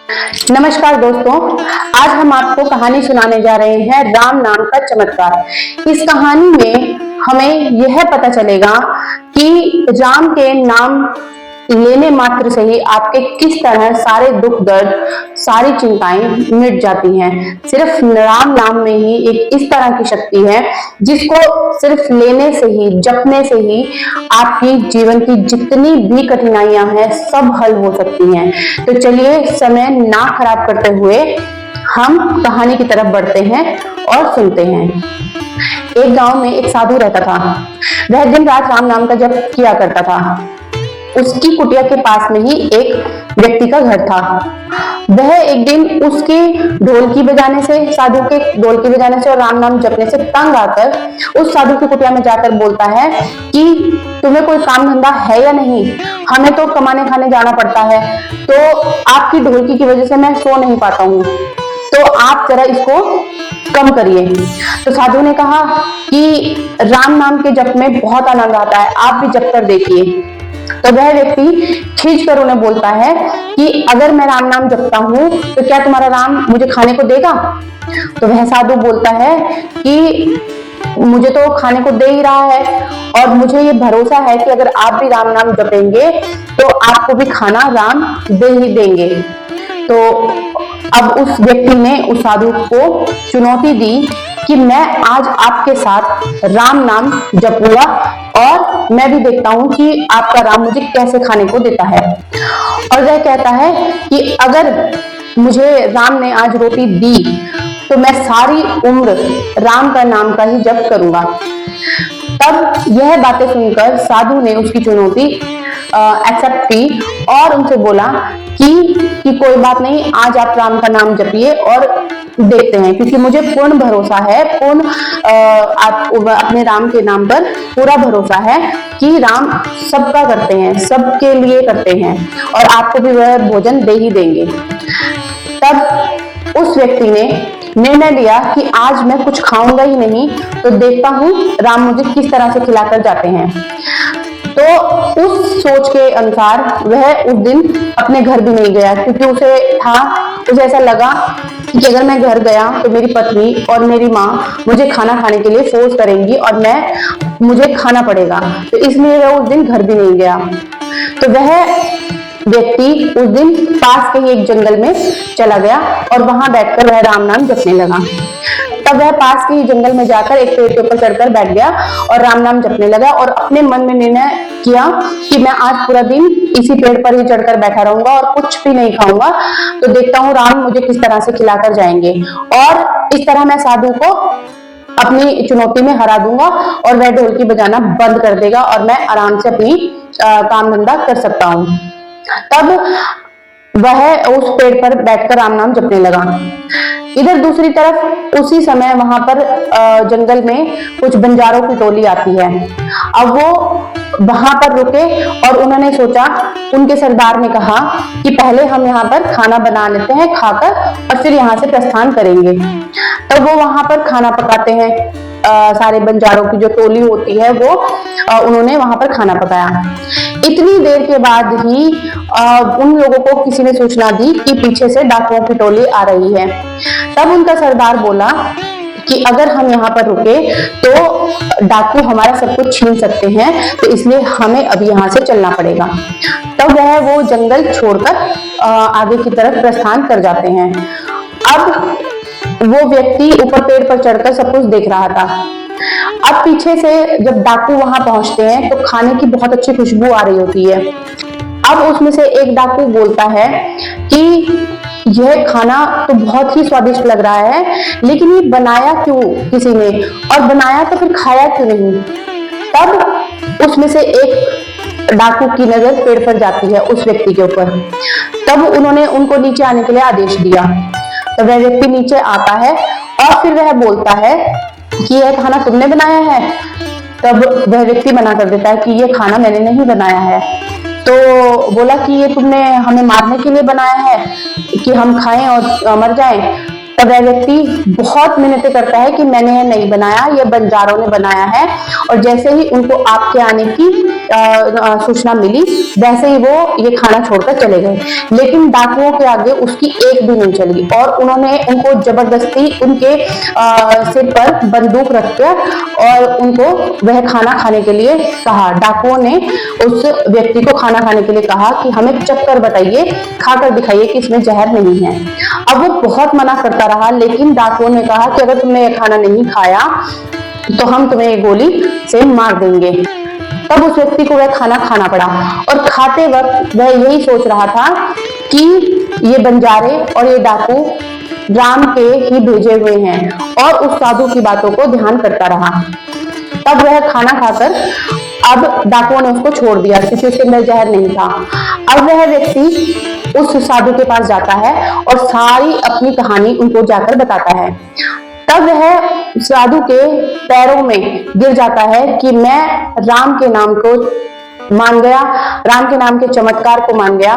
नमस्कार दोस्तों, आज हम आपको कहानी सुनाने जा रहे हैं राम नाम का चमत्कार। इस कहानी में हमें यह पता चलेगा कि राम के नाम लेने मात्र से ही आपके किस तरह सारे दुख दर्द, सारी चिंताएं मिट जाती हैं। सिर्फ राम नाम में ही एक इस तरह की शक्ति है जिसको सिर्फ लेने से ही, जपने से ही आपकी जीवन की जितनी भी कठिनाइयां हैं सब हल हो सकती हैं। तो चलिए समय ना खराब करते हुए हम कहानी की तरफ बढ़ते हैं और सुनते हैं। एक गांव में एक साधु रहता था। वह दिन रात राम नाम का जप किया करता था। उसकी कुटिया के पास में ही एक व्यक्ति का घर था। वह एक दिन उसके ढोलकी बजाने से, साधु के ढोलकी बजाने से और राम नाम जपने से तंग आकर उस साधु की कुटिया में जाकर बोलता है कि तुम्हें कोई काम धंधा है या नहीं, हमें तो कमाने खाने जाना पड़ता है, तो आपकी ढोलकी की वजह से मैं सो नहीं पाता हूँ, तो आप जरा इसको कम करिए। तो साधु ने कहा कि राम नाम के जप में बहुत आनंद आता है, आप भी जप कर देखिए। तो वह व्यक्ति खींच कर उन्हें बोलता है कि अगर मैं राम नाम जपता हूं तो क्या तुम्हारा राम मुझे खाने को देगा? तो वह साधु बोलता है कि मुझे तो खाने को दे ही रहा है और मुझे ये भरोसा है कि अगर आप भी राम नाम जपेंगे तो आपको भी खाना राम दे ही देंगे। तो अब उस व्यक्ति ने उस साधु को चुनौती दी कि मैं आज आपके साथ राम नाम जपूंगा और मैं भी देखता हूं कि आपका राम मुझे कैसे खाने को देता है। और वह कहता है कि अगर मुझे राम ने आज रोटी दी तो मैं सारी उम्र राम का नाम का ही जप करूंगा। तब यह बातें सुनकर साधु ने उसकी चुनौती एक्सेप्ट की और उनसे बोला कि कोई बात नहीं, आज आप राम का नाम जपिए और देखते हैं, क्योंकि मुझे पूर्ण भरोसा है, अपने राम के नाम पर पूरा भरोसा है कि राम सबका करते हैं, सबके लिए करते हैं और आपको भी वह भोजन दे ही देंगे। तब उस व्यक्ति ने निर्णय लिया कि आज मैं कुछ खाऊंगा ही नहीं, तो देखता हूं राम मुझे किस तरह से खिलाकर जाते हैं। तो उस सोच के अनुसार वह उस दिन अपने घर भी नहीं गया, क्योंकि उसे ऐसा लगा कि अगर मैं घर गया तो मेरी पत्नी और मेरी माँ मुझे खाना खाने के लिए फोर्स करेंगी और मुझे खाना पड़ेगा, तो इसलिए वह उस दिन घर भी नहीं गया। तो वह व्यक्ति उस दिन पास के ही एक जंगल में चला गया और वहां बैठकर वह राम नाम जपने लगा। तब वह पास के ही जंगल में जाकर एक पेड़ के ऊपर चढ़कर बैठ गया और राम नाम जपने लगा और अपने मन में निर्णय किया कि मैं आज पूरा दिन इसी पेड़ पर ही चढ़कर बैठा रहूंगा और कुछ भी नहीं खाऊंगा, तो देखता हूँ राम मुझे किस तरह से खिलाकर जाएंगे और इस तरह मैं साधु को अपनी चुनौती में हरा दूंगा और वह ढोलकी बजाना बंद कर देगा और मैं आराम से अपनी काम धंधा कर सकता हूँ। तब वह उस पेड़ पर बैठकर राम नाम जपने लगा। इधर दूसरी तरफ उसी समय वहां पर जंगल में कुछ बंजारों की टोली आती है। अब वो वहां पर रुके और उन्होंने सोचा, उनके सरदार ने कहा कि पहले हम यहाँ पर खाना बना लेते हैं खाकर और फिर यहाँ से प्रस्थान करेंगे। तो वो वहां पर खाना पकाते हैं। सारे बंजारों की जो टोली होती है वो उन्होंने वहां पर खाना पकाया। इतनी देर के बाद ही उन लोगों को किसी ने सूचना दी कि पीछे से डाकुओं की टोली आ रही है। तब उनका सरदार बोला कि अगर हम यहाँ पर रुके तो डाकू हमारा सब कुछ छीन सकते हैं, तो इसलिए हमें अभी यहाँ से चलना पड़ेगा। तब वह वो जंगल छोड़कर आगे की तरफ प्रस्थान कर जाते हैं। अब वो व्यक्ति ऊपर पेड़ पर चढ़कर सब कुछ देख रहा था। अब पीछे से जब डाकू वहां पहुंचते हैं तो खाने की बहुत अच्छी खुशबू आ रही होती है। अब उसमें से एक डाकू बोलता है कि यह खाना तो बहुत ही स्वादिष्ट लग रहा है, लेकिन ये बनाया क्यों किसी ने, और बनाया तो फिर खाया क्यों नहीं। तब उसमें से एक डाकू की नजर पेड़ पर जाती है उस व्यक्ति के ऊपर। तब उन्होंने उनको नीचे आने के लिए आदेश दिया। तो वह व्यक्ति नीचे आता है और फिर वह बोलता है कि यह खाना तुमने बनाया है। तब वह व्यक्ति मना कर देता है कि यह खाना मैंने नहीं बनाया है। तो बोला कि ये तुमने हमें मारने के लिए बनाया है कि हम खाएं और मर जाएं। तब वह व्यक्ति बहुत मिन्नतें करता है कि मैंने यह नहीं बनाया, यह बंजारों ने बनाया है। और जैसे ही उनको आपके आने की सूचना मिली, वैसे ही वो ये खाना छोड़कर चले गए। लेकिन डाकुओं के आगे उसकी एक भी नहीं चली और उन्होंने उनको जबरदस्ती उनके सिर पर बंदूक रखकर और उनको वह खाना खाने के लिए कहा। डाकुओं ने उस व्यक्ति को खाना खाने के लिए कहा कि हमें चक्कर बताइए, खाकर दिखाइए कि इसमें जहर नहीं है। अब वो बहुत मना करता रहा, लेकिन डाकुओं ने कहा कि अगर तुमने ये खाना नहीं खाया तो हम तुम्हें ये गोली से मार देंगे। तब उस व्यक्ति को वह खाना खाना पड़ा और खाते वक्त वह यही सोच रहा था कि ये बंजारे और ये डाकू राम के ही भेजे हुए हैं और उस साधु की बातों को ध्यान करता रहा। तब वह खाना खाकर अब डाकुओं ने उसको छोड़ दिया क्योंकि उसके अंदर जहर नहीं था। अब वह व्यक्ति उस साधु के पास जाता है और सारी अपनी कहानी उनको जाकर बताता है। तब वह साधु के पैरों में गिर जाता है कि मैं राम के नाम को मान गया, राम के नाम के चमत्कार को मान गया।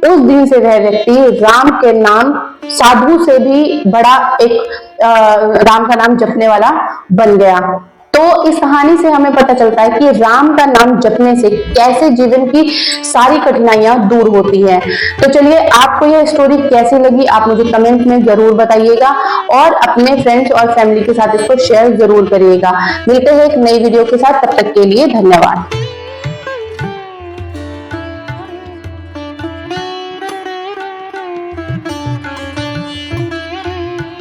उस दिन से वह व्यक्ति राम के नाम साधु से भी बड़ा एक राम का नाम जपने वाला बन गया। तो इस कहानी से हमें पता चलता है कि राम का नाम जपने से कैसे जीवन की सारी कठिनाइयां दूर होती हैं। तो चलिए, आपको यह स्टोरी कैसी लगी आप मुझे कमेंट में जरूर बताइएगा और अपने फ्रेंड्स और फैमिली के साथ इसको शेयर जरूर करिएगा। मिलते हैं एक नई वीडियो के साथ, तब तक के लिए धन्यवाद।